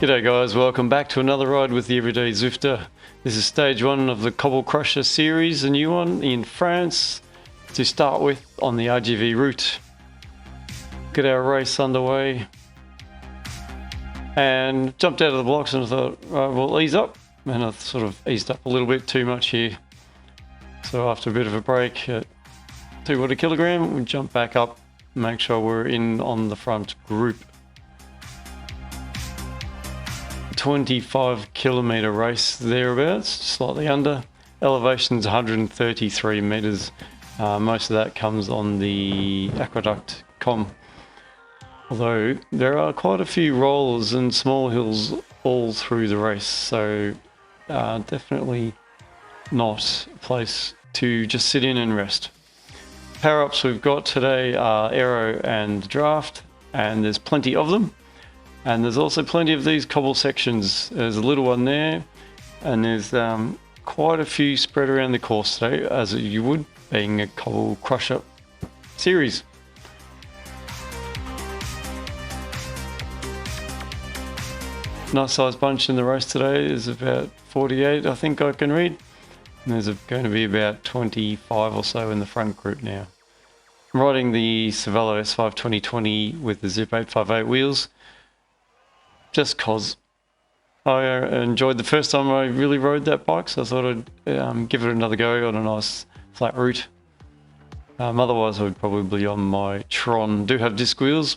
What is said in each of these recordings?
G'day guys, welcome back to another ride with the Everyday Zwifter. This is stage 1 of the Cobble Crusher series, a new one in France to start with on the RGV route. Get our race underway and jumped out of the blocks and I thought, right, we'll ease up, and I sort of eased up a little bit too much here. So after a bit of a break at 2 watt a kilogram, we jump back up, make sure we're in on the front group. 25 kilometer race thereabouts, slightly under. Elevation's 133 meters. Most of that comes on the Aquaduct KOM. Although there are quite a few rollers and small hills all through the race, so definitely not a place to just sit in and rest. Power-ups we've got today are aero and draft, and there's plenty of them. And there's also plenty of these cobble sections. There's a little one there, and there's quite a few spread around the course today, as you would, being a Cobble Crusher series. Nice sized bunch in the race today. There's about 48, I think I can read. And there's going to be about 25 or so in the front group now. I'm riding the Cervelo S5 2020 with the Zip 858 wheels. Just cause I enjoyed the first time I really rode that bike, so I thought I'd give it another go on a nice flat route. Otherwise I would probably be on my Tron. Do have disc wheels.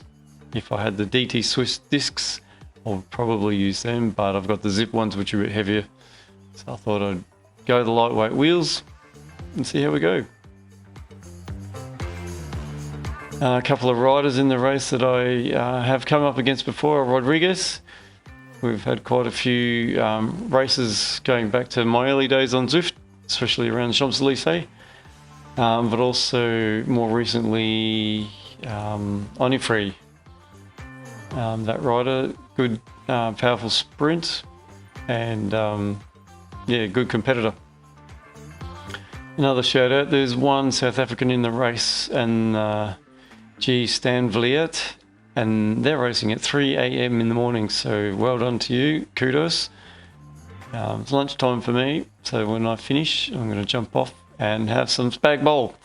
If I had the DT Swiss discs, I would probably use them, but I've got the Zip ones which are a bit heavier. So I thought I'd go the lightweight wheels and see how we go. A couple of riders in the race that I have come up against before are Rodriguez. We've had quite a few races going back to my early days on Zwift, especially around Champs-Élysées, but also more recently Onifree. That rider, good powerful sprint, and yeah, good competitor. Another shout out, there's one South African in the race, and G. Stan Vliet, and they're racing at 3 AM in the morning, so well done to you, kudos. It's lunchtime for me, so when I finish I'm going to jump off and have some spag bowl.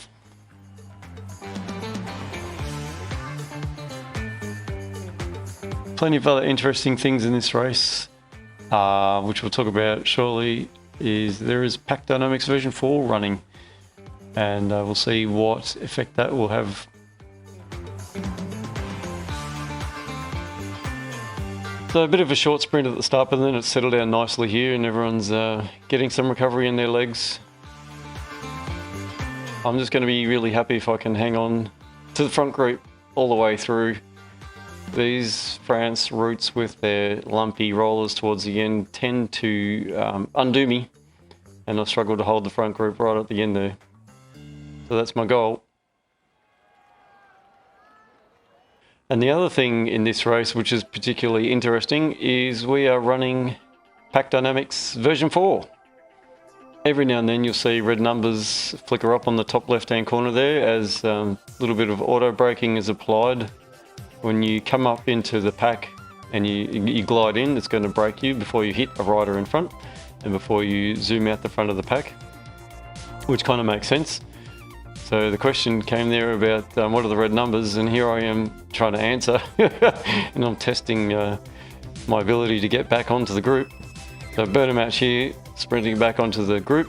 Plenty of other interesting things in this race, which we'll talk about shortly. There is Pack Dynamics version 4 running, and we'll see what effect that will have. So a bit of a short sprint at the start, but then it's settled down nicely here and everyone's getting some recovery in their legs. I'm just going to be really happy if I can hang on to the front group all the way through. These France routes with their lumpy rollers towards the end tend to undo me, and I struggle to hold the front group right at the end there. So that's my goal. And the other thing in this race, which is particularly interesting, is we are running Pack Dynamics version 4. Every now and then you'll see red numbers flicker up on the top left hand corner there as a little bit of auto braking is applied. When you come up into the pack and you glide in, it's going to brake you before you hit a rider in front and before you zoom out the front of the pack, which kind of makes sense. So the question came there about what are the red numbers, and here I am trying to answer and I'm testing my ability to get back onto the group. So burner match here, sprinting back onto the group.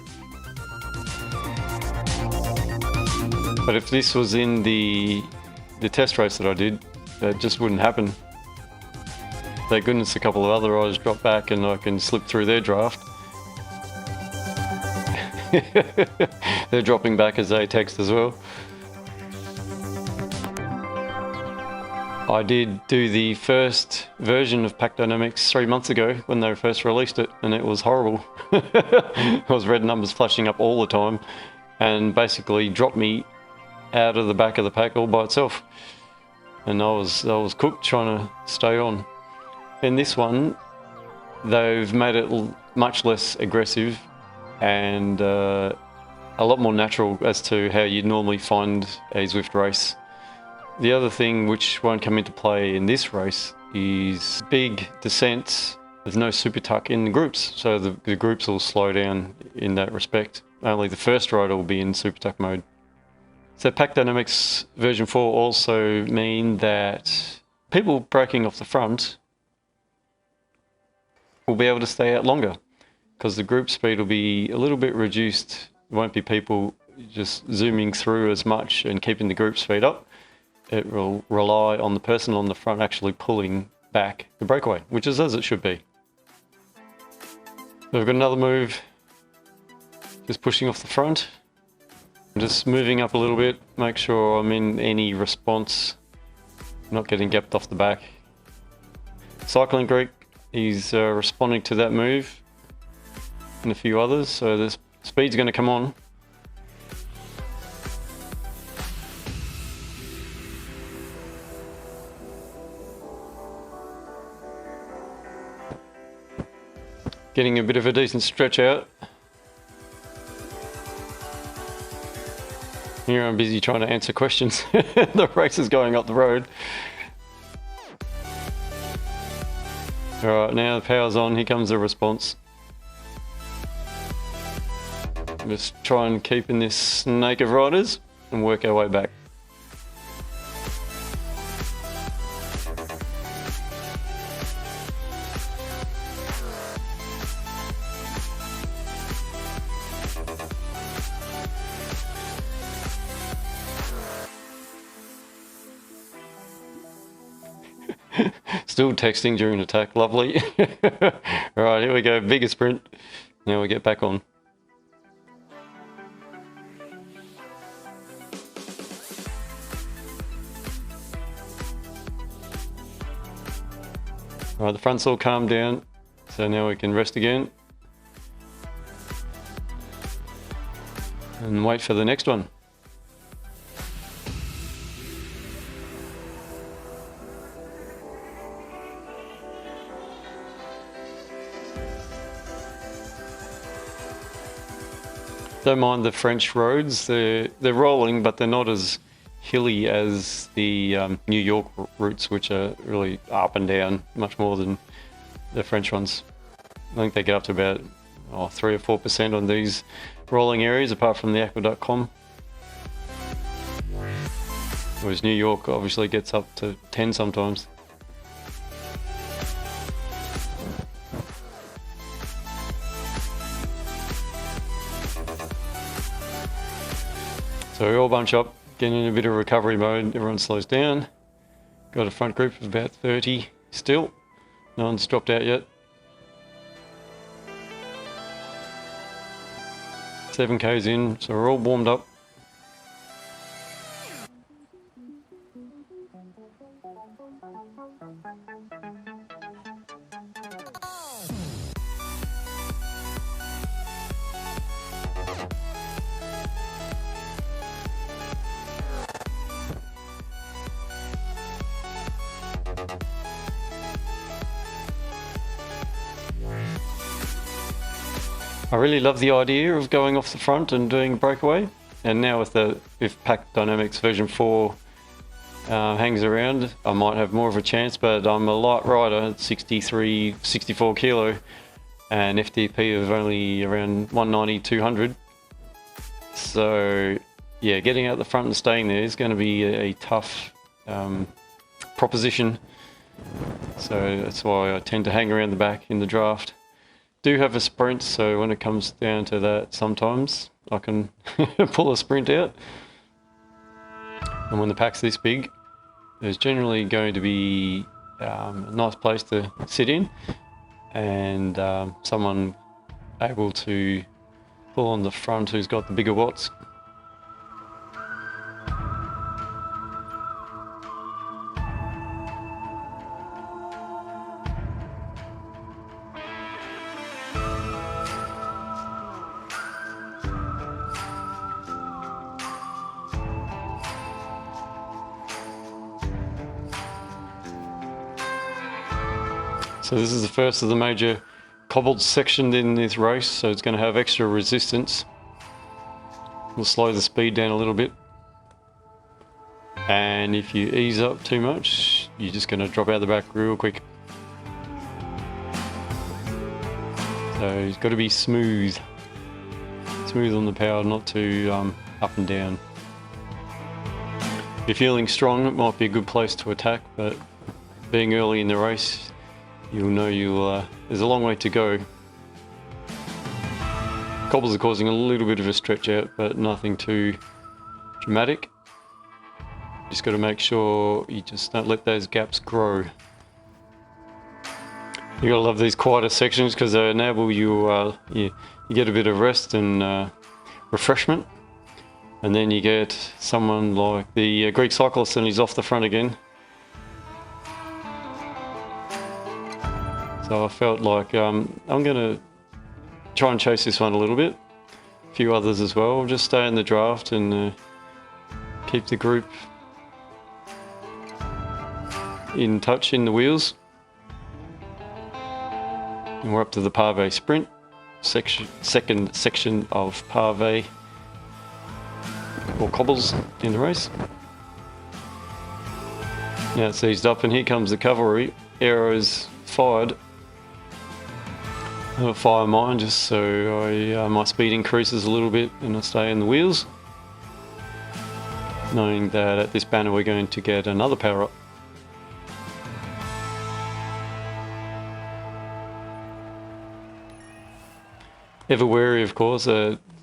But if this was in the test race that I did, that just wouldn't happen. Thank goodness a couple of other riders dropped back and I can slip through their draft. They're dropping back as they text as well. I did do the first version of Pack Dynamics 3 months ago when they first released it, and it was horrible. It was red numbers flashing up all the time and basically dropped me out of the back of the pack all by itself. And I was cooked trying to stay on. In this one, they've made it much less aggressive and a lot more natural as to how you'd normally find a Zwift race. The other thing which won't come into play in this race is big descents. There's no super tuck in the groups, so the groups will slow down in that respect. Only the first rider will be in super tuck mode. So Pack Dynamics version 4 also mean that people braking off the front will be able to stay out longer because the group speed will be a little bit reduced. It won't be people just zooming through as much and keeping the group speed up. It will rely on the person on the front actually pulling back the breakaway, which is as it should be. So we've got another move, just pushing off the front. I'm just moving up a little bit, make sure I'm in any response, not getting gapped off the back. Cycling Greek, he's responding to that move and a few others, so the speed's going to come on. Getting a bit of a decent stretch out. Here I'm busy trying to answer questions. The race is going up the road. Alright, now the power's on, here comes the response. Just try and keep in this snake of riders and work our way back. Still texting during attack, lovely. Alright, here we go, bigger sprint. Now we get back on. Alright, the front's all calmed down, so now we can rest again. And wait for the next one. Don't mind the French roads, they're rolling, but they're not as hilly as the New York routes, which are really up and down much more than the French ones. I think they get up to about 3 or 4% on these rolling areas, apart from the Aquaduct KOM. Whereas New York obviously gets up to 10 sometimes. So we all bunch up, getting in a bit of recovery mode, everyone slows down. Got a front group of about 30 still, no one's dropped out yet. 7K's in, so we're all warmed up. I really love the idea of going off the front and doing a breakaway, and now if Pack Dynamics version 4 hangs around, I might have more of a chance, but I'm a light rider at 63, 64 kilo and FTP of only around 190, 200. So yeah, getting out the front and staying there is going to be a tough proposition. So that's why I tend to hang around the back in the draft. Do have a sprint, so when it comes down to that, sometimes I can pull a sprint out. And when the pack's this big, there's generally going to be a nice place to sit in, and someone able to pull on the front who's got the bigger watts. So this is the first of the major cobbled section in this race, so it's going to have extra resistance. We'll slow the speed down a little bit. And if you ease up too much, you're just going to drop out the back real quick. So it's got to be smooth. Smooth on the power, not too up and down. If you're feeling strong, it might be a good place to attack, but being early in the race, you'll know there's a long way to go. Cobbles are causing a little bit of a stretch out, but nothing too dramatic. Just got to make sure you just don't let those gaps grow. You gotta love these quieter sections because they enable you, you get a bit of rest and refreshment, and then you get someone like the Greek cyclist and he's off the front again. So I felt like I'm gonna try and chase this one a little bit. A few others as well. Just stay in the draft and keep the group in touch in the wheels. And we're up to the Pave sprint second section of Pave or cobbles in the race. Now it's eased up and here comes the cavalry. Arrows fired. I'll fire mine just so my speed increases a little bit and I stay in the wheels, knowing that at this banner we're going to get another power up. Ever wary, of course,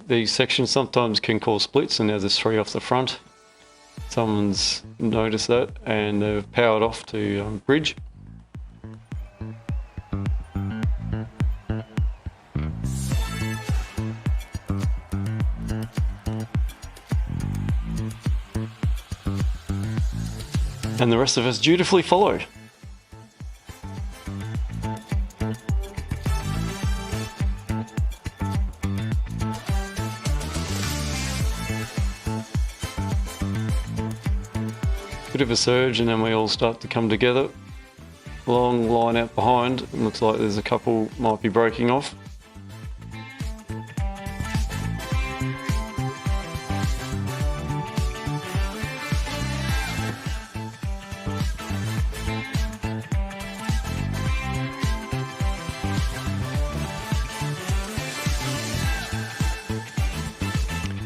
these sections sometimes can cause splits, and now there's 3 off the front. Someone's noticed that and they've powered off to bridge. And the rest of us dutifully follow. Bit of a surge and then we all start to come together. Long line out behind. It looks like there's a couple might be breaking off.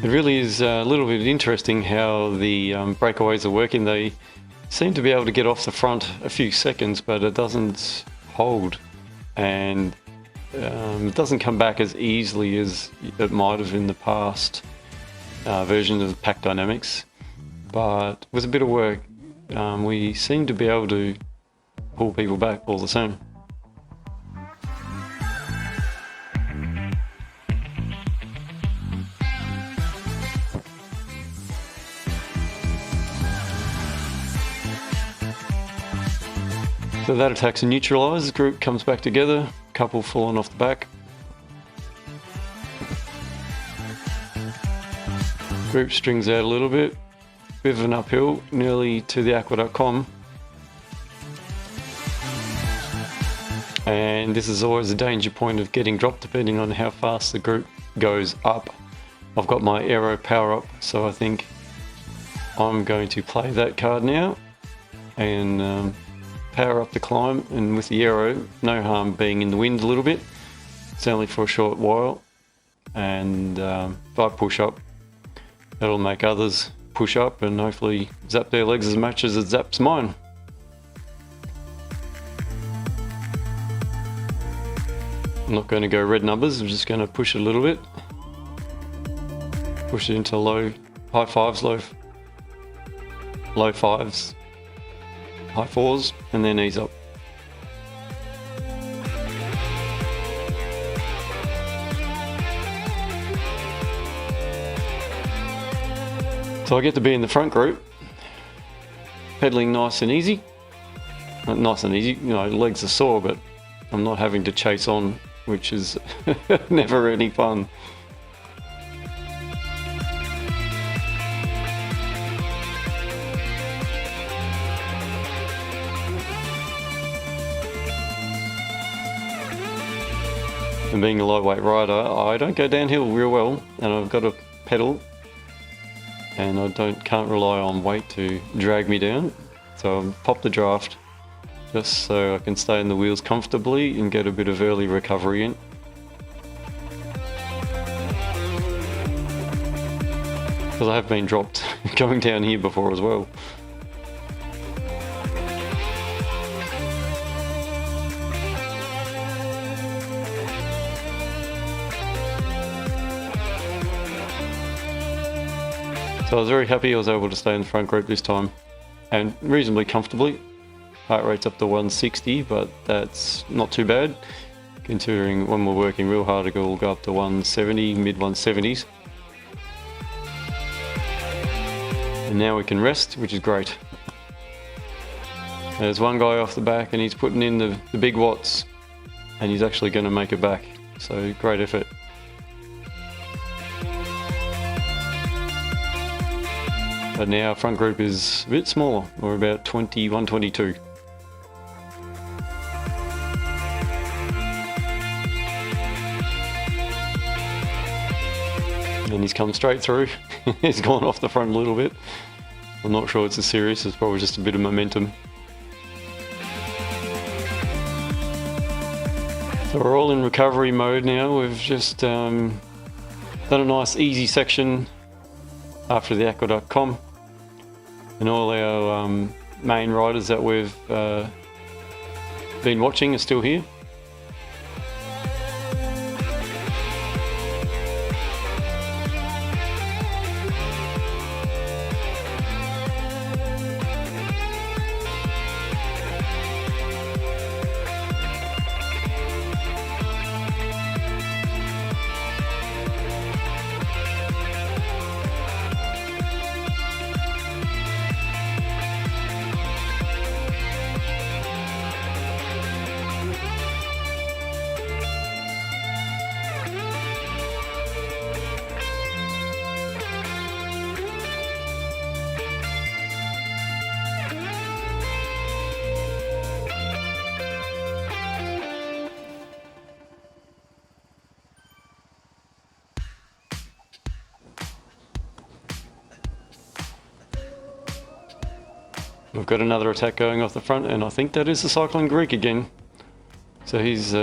It really is a little bit interesting how the breakaways are working. They seem to be able to get off the front a few seconds, but it doesn't hold, and it doesn't come back as easily as it might have in the past version of the pack dynamics. But with a bit of work, we seem to be able to pull people back all the same. So that attack's neutralised, the group comes back together, couple falling off the back. Group strings out a little bit of an uphill, nearly to the Aquaduct KOM. And this is always a danger point of getting dropped depending on how fast the group goes up. I've got my arrow power up, so I think I'm going to play that card now and power up the climb, and with the arrow, no harm being in the wind a little bit. It's only for a short while, and if I push up, that'll make others push up and hopefully zap their legs as much as it zaps mine. I'm not going to go red numbers, I'm just going to push it a little bit. Push it into high fives, low fives, high fours, and then ease up. So I get to be in the front group, pedaling nice and easy. Nice and easy, you know, legs are sore, but I'm not having to chase on, which is never any fun. And being a lightweight rider, I don't go downhill real well, and I've got to pedal, and I can't rely on weight to drag me down. So I'll pop the draft just so I can stay in the wheels comfortably and get a bit of early recovery in. Because I have been dropped going down here before as well. So I was very happy I was able to stay in the front group this time, and reasonably comfortably. Heart rate's up to 160, but that's not too bad, considering when we're working real hard it will go up to 170, mid 170s. And now we can rest, which is great. There's one guy off the back and he's putting in the big watts, and he's actually going to make it back, so great effort. But now our front group is a bit smaller, we're about 21, 22. And he's come straight through. He's gone off the front a little bit. I'm not sure it's as serious, it's probably just a bit of momentum. So we're all in recovery mode now. We've just done a nice easy section after the Aquaduct KOM. And all our main riders that we've been watching are still here. We've got another attack going off the front, and I think that is the Cycling Greek again. So he's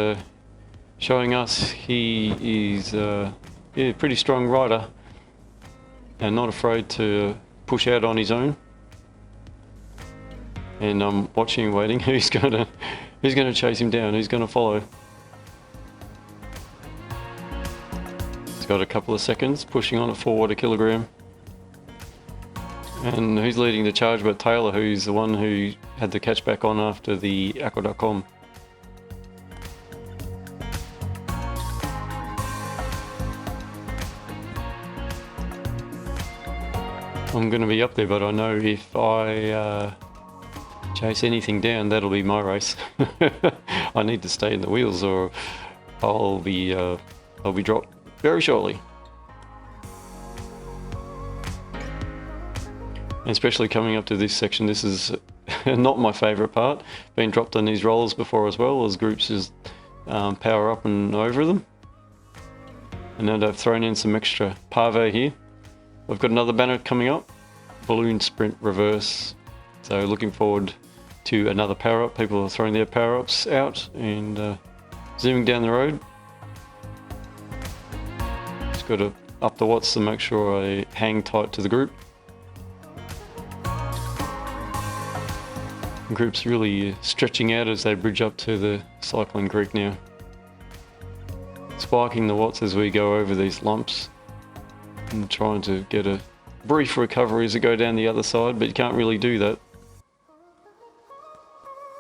showing us he is a pretty strong rider and not afraid to push out on his own. And I'm watching and waiting. Who's gonna chase him down? Who's gonna follow? He's got a couple of seconds, pushing on at 4 watt a kilogram. And who's leading the charge but Taylor, who's the one who had the catch back on after the Aquaduct KOM. I'm going to be up there, but I know if I chase anything down, that'll be my race. I need to stay in the wheels or I'll be dropped very shortly. Especially coming up to this section, this is not my favourite part. Been dropped on these rollers before as well, as groups just power up and over them. And now they've thrown in some extra pave here. We've got another banner coming up, balloon sprint reverse. So looking forward to another power up. People are throwing their power ups out and zooming down the road. Just got to up the watts to make sure I hang tight to the group. Group's really stretching out as they bridge up to the Cycling Greek now. Spiking the watts as we go over these lumps and trying to get a brief recovery as we go down the other side, but you can't really do that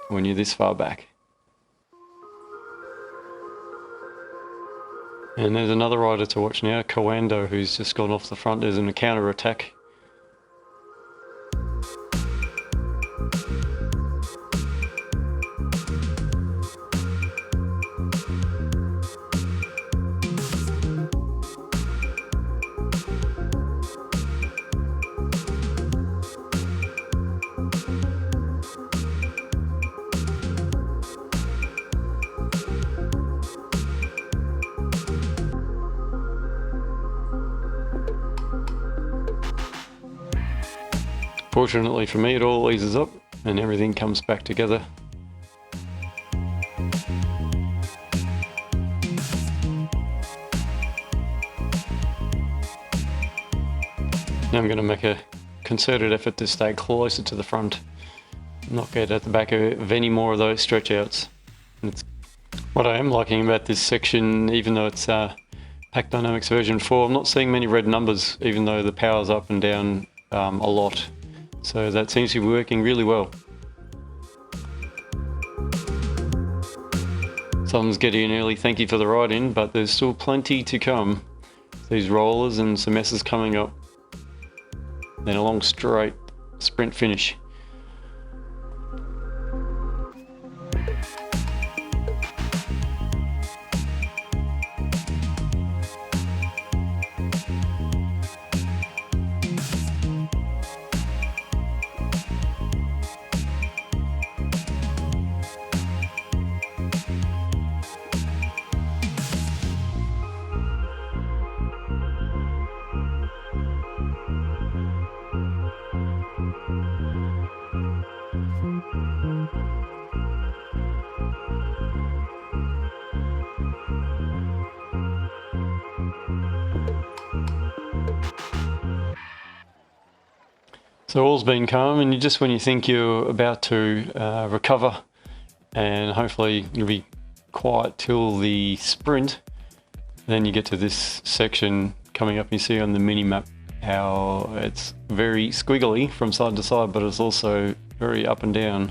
when you're this far back. And there's another rider to watch now, Coando, who's just gone off the front. There's a counter attack. Fortunately for me, it all eases up and everything comes back together. Now I'm going to make a concerted effort to stay closer to the front, not get at the back of any more of those stretch outs. What I am liking about this section, even though it's Pack Dynamics version 4, I'm not seeing many red numbers, even though the power's up and down a lot. So that seems to be working really well. Someone's getting an early thank you for the ride-in, but there's still plenty to come. These rollers and some S's coming up. Then a long straight sprint finish. So all's been calm, and just when you think you're about to recover and hopefully you'll be quiet till the sprint, then you get to this section coming up. You see on the mini map how it's very squiggly from side to side, but it's also very up and down.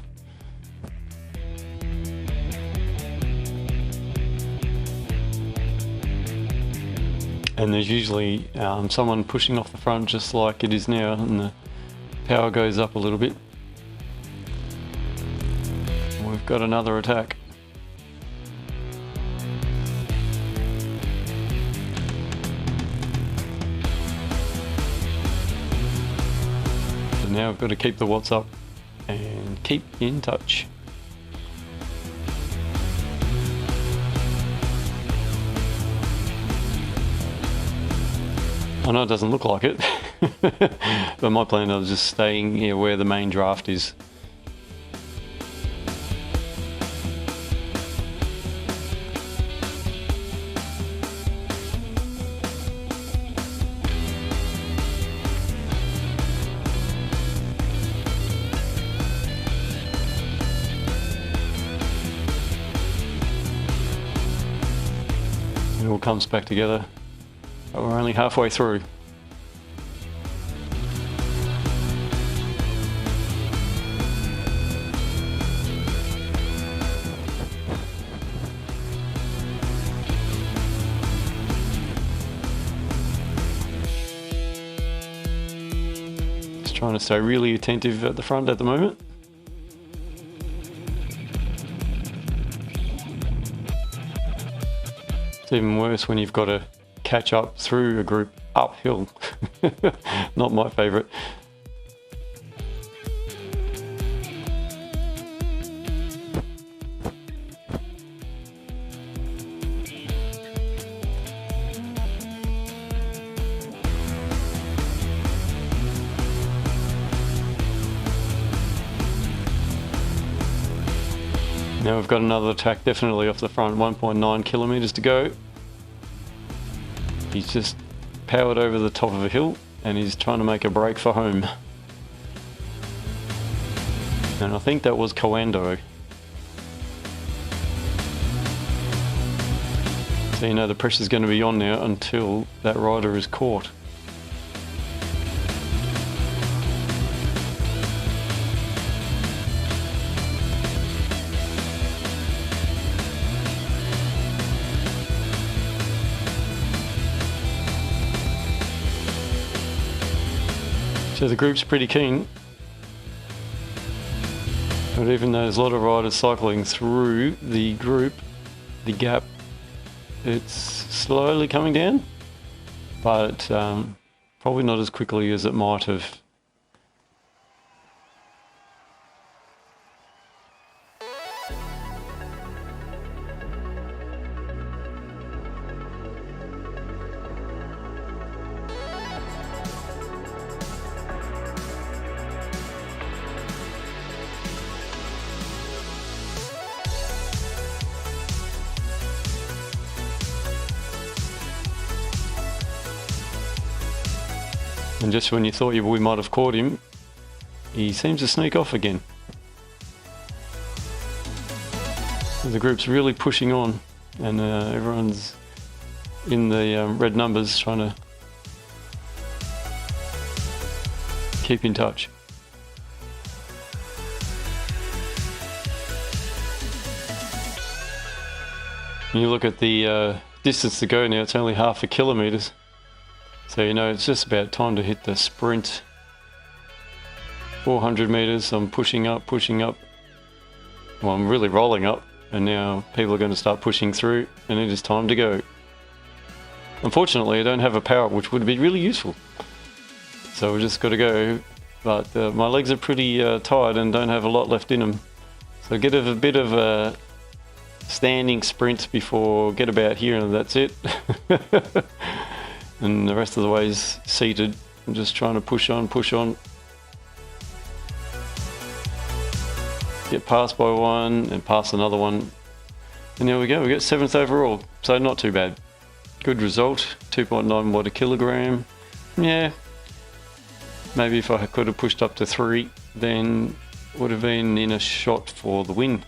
And there's usually someone pushing off the front, just like it is now, and the power goes up a little bit. We've got another attack. So now I've got to keep the watts up and keep in touch. I know it doesn't look like it, but my plan is just staying here where the main draft is. It all comes back together. But we're only halfway through. Just trying to stay really attentive at the front at the moment. It's even worse when you've got to catch up through a group uphill. Not my favourite. Now we've got another attack definitely off the front, 1.9 kilometres to go. He's just powered over the top of a hill and he's trying to make a break for home. And I think that was Coando. So you know the pressure's going to be on now until that rider is caught. So the group's pretty keen, but even though there's a lot of riders cycling through the group, the gap, it's slowly coming down, but probably not as quickly as it might have. And just when you thought we might have caught him, he seems to sneak off again. The group's really pushing on, and everyone's in the red numbers trying to keep in touch. When you look at the distance to go now, it's only 0.5 kilometres. So you know it's just about time to hit the sprint. 400 metres, I'm pushing up. Well, I'm really rolling up, and now people are going to start pushing through, and it is time to go. Unfortunately, I don't have a power up, which would be really useful. So we've just got to go, but my legs are pretty tired and don't have a lot left in them. So get a bit of a standing sprint before get about here, and that's it. And the rest of the way is seated. I'm just trying to push on. Get past by one and past another one. And there we go, we got 7th overall. So not too bad. Good result, 2.9 watt a kilogram. Yeah, maybe if I could have pushed up to 3, then would have been in a shot for the win.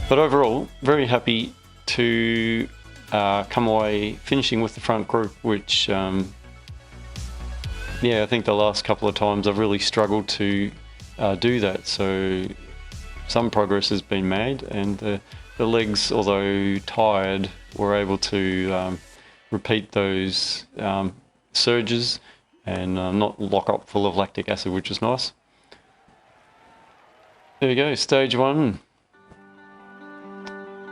But overall, very happy to come away finishing with the front group, which yeah, I think the last couple of times I've really struggled to do that. So some progress has been made, and the legs, although tired, were able to repeat those surges and not lock up full of lactic acid, which is nice. There we go, stage 1.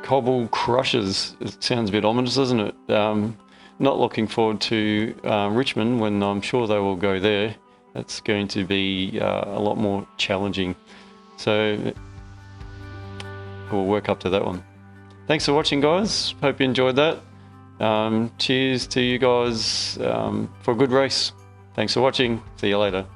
Cobble Crushers. It sounds a bit ominous, doesn't it? Not looking forward to Richmond, when I'm sure they will go there. That's going to be a lot more challenging. So we'll work up to that one. Thanks for watching, guys. Hope you enjoyed that. Cheers to you guys for a good race. Thanks for watching. See you later.